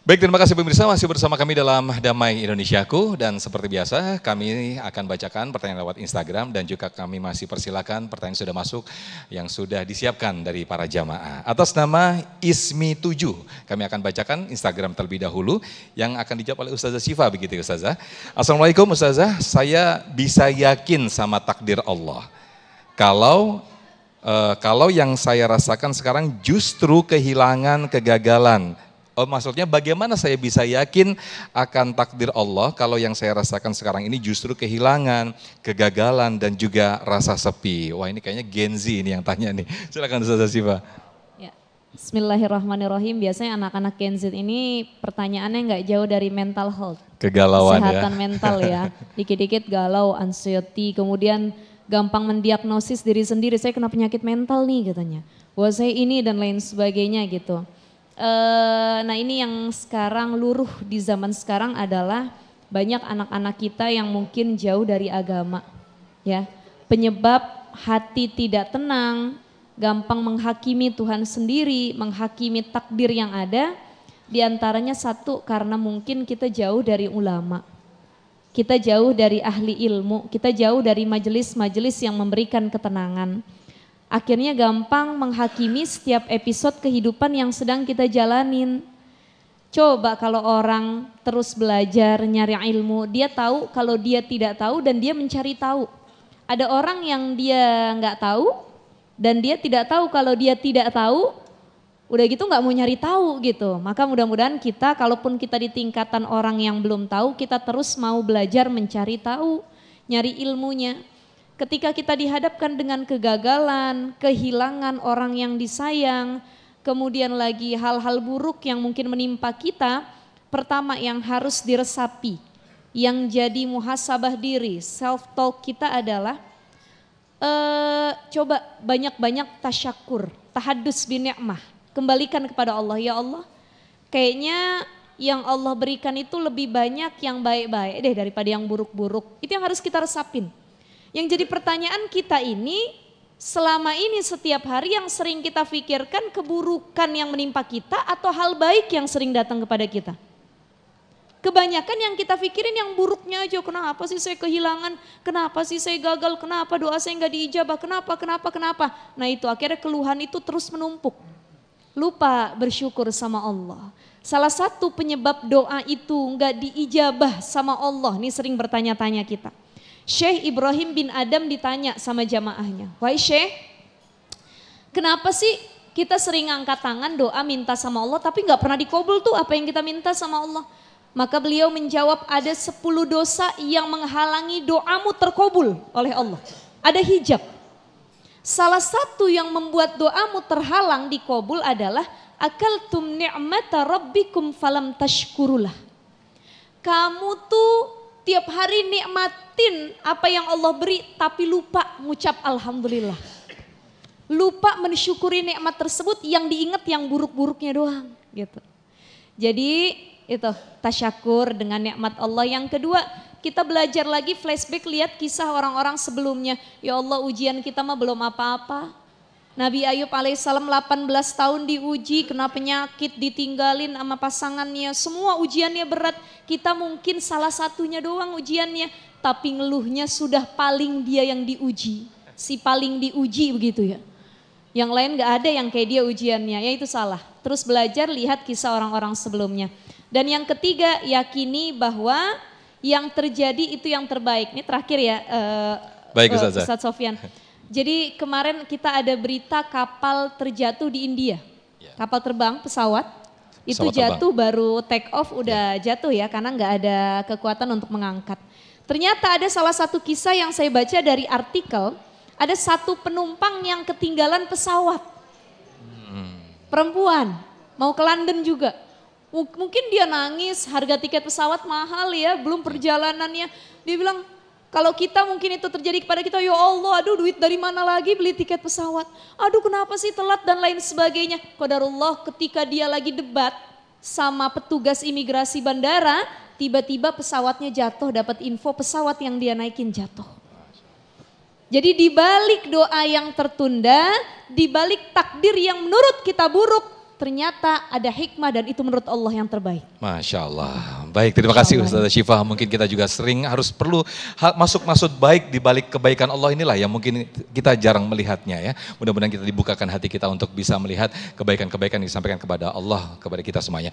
Baik, terima kasih pemirsa, masih bersama kami dalam Damai Indonesiaku, dan seperti biasa kami akan bacakan pertanyaan lewat Instagram dan juga kami masih persilakan pertanyaan sudah masuk yang sudah disiapkan dari para jamaah. Atas nama Ismi7 kami akan bacakan Instagram terlebih dahulu yang akan dijawab oleh Ustazah Syifa, begitu ya Ustazah. Assalamualaikum Ustazah, saya bisa yakin sama takdir Allah. Kalau yang saya rasakan sekarang justru kehilangan, kegagalan. Oh, maksudnya bagaimana saya bisa yakin akan takdir Allah kalau yang saya rasakan sekarang ini justru kehilangan, kegagalan dan juga rasa sepi. Wah, ini kayaknya Gen Z ini yang tanya nih. Silakan Ustazah Syifa. Ya. Bismillahirrahmanirrahim. Biasanya anak-anak Gen Z ini pertanyaannya nggak jauh dari mental health. Kegalauan kesehatan ya. mental ya. Dikit-dikit galau, anxiety, kemudian gampang mendiagnosis diri sendiri. Saya kena penyakit mental nih katanya. Wah, saya ini dan lain sebagainya gitu. Nah ini yang sekarang luruh di zaman sekarang adalah banyak anak-anak kita yang mungkin jauh dari agama ya. Penyebab hati tidak tenang, gampang menghakimi Tuhan sendiri, menghakimi takdir yang ada. Di antaranya satu, karena mungkin kita jauh dari ulama. Kita jauh dari ahli ilmu, kita jauh dari majelis-majelis yang memberikan ketenangan. Akhirnya gampang menghakimi setiap episode kehidupan yang sedang kita jalanin. Coba kalau orang terus belajar nyari ilmu, dia tahu kalau dia tidak tahu dan dia mencari tahu. Ada orang yang dia nggak tahu dan dia tidak tahu kalau dia tidak tahu, udah gitu nggak mau nyari tahu gitu. Maka mudah-mudahan kita, kalaupun kita di tingkatan orang yang belum tahu, kita terus mau belajar mencari tahu, nyari ilmunya. Ketika kita dihadapkan dengan kegagalan, kehilangan orang yang disayang, kemudian lagi hal-hal buruk yang mungkin menimpa kita, pertama yang harus diresapi, yang jadi muhasabah diri, self talk kita adalah coba banyak-banyak tasyakur, tahadus bin ni'mah, kembalikan kepada Allah. Ya Allah, kayaknya yang Allah berikan itu lebih banyak yang baik-baik deh daripada yang buruk-buruk. Itu yang harus kita resapin. Yang jadi pertanyaan kita ini, selama ini setiap hari yang sering kita pikirkan keburukan yang menimpa kita atau hal baik yang sering datang kepada kita? Kebanyakan yang kita pikirin yang buruknya aja, kenapa sih saya kehilangan, kenapa sih saya gagal, kenapa doa saya nggak diijabah, kenapa. Nah itu akhirnya keluhan itu terus menumpuk. Lupa bersyukur sama Allah. Salah satu penyebab doa itu nggak diijabah sama Allah, ini sering bertanya-tanya kita. Syekh Ibrahim bin Adam ditanya sama jamaahnya, wahai Syekh, kenapa sih kita sering angkat tangan doa minta sama Allah tapi gak pernah dikabul tuh apa yang kita minta sama Allah? Maka beliau menjawab, ada 10 dosa yang menghalangi doamu terkabul oleh Allah. Ada hijab. Salah satu yang membuat doamu terhalang dikabul adalah akaltum ni'mata rabbikum falam tashkurulah. Kamu tuh tiap hari nikmatin apa yang Allah beri tapi lupa ngucap alhamdulillah. Lupa mensyukuri nikmat tersebut, yang diingat yang buruk-buruknya doang gitu. Jadi itu tasyakur dengan nikmat Allah. Yang kedua, kita belajar lagi flashback, lihat kisah orang-orang sebelumnya. Ya Allah, ujian kita mah belum apa-apa. Nabi Ayub alaihissalam 18 tahun diuji, kena penyakit, ditinggalin sama pasangannya, semua ujiannya berat. Kita mungkin salah satunya doang ujiannya, tapi ngeluhnya sudah paling dia yang diuji. Si paling diuji begitu ya. Yang lain gak ada yang kayak dia ujiannya, ya itu salah. Terus belajar, lihat kisah orang-orang sebelumnya. Dan yang ketiga, yakini bahwa yang terjadi itu yang terbaik. Ini terakhir ya, Baik Ustaz Sofyan. Jadi kemarin kita ada berita kapal terjatuh di India, kapal terbang, pesawat itu jatuh terbang. Baru take off udah jatuh ya, karena nggak ada kekuatan untuk mengangkat. Ternyata ada salah satu kisah yang saya baca dari artikel, ada satu penumpang yang ketinggalan pesawat, perempuan, mau ke London juga. Mungkin dia nangis, harga tiket pesawat mahal ya, belum perjalanannya. Dia bilang, kalau kita mungkin itu terjadi kepada kita, ya Allah, aduh duit dari mana lagi beli tiket pesawat. Aduh kenapa sih telat dan lain sebagainya. Qadarullah, ketika dia lagi debat sama petugas imigrasi bandara, tiba-tiba pesawatnya jatuh, dapat info pesawat yang dia naikin jatuh. Jadi di balik doa yang tertunda, di balik takdir yang menurut kita buruk, ternyata ada hikmah dan itu menurut Allah yang terbaik. Masya Allah. Baik, terima kasih Ustazah Syifa. Mungkin kita juga sering harus perlu maksud baik di balik kebaikan Allah inilah yang mungkin kita jarang melihatnya ya. Mudah-mudahan kita dibukakan hati kita untuk bisa melihat kebaikan-kebaikan yang disampaikan kepada Allah, kepada kita semuanya.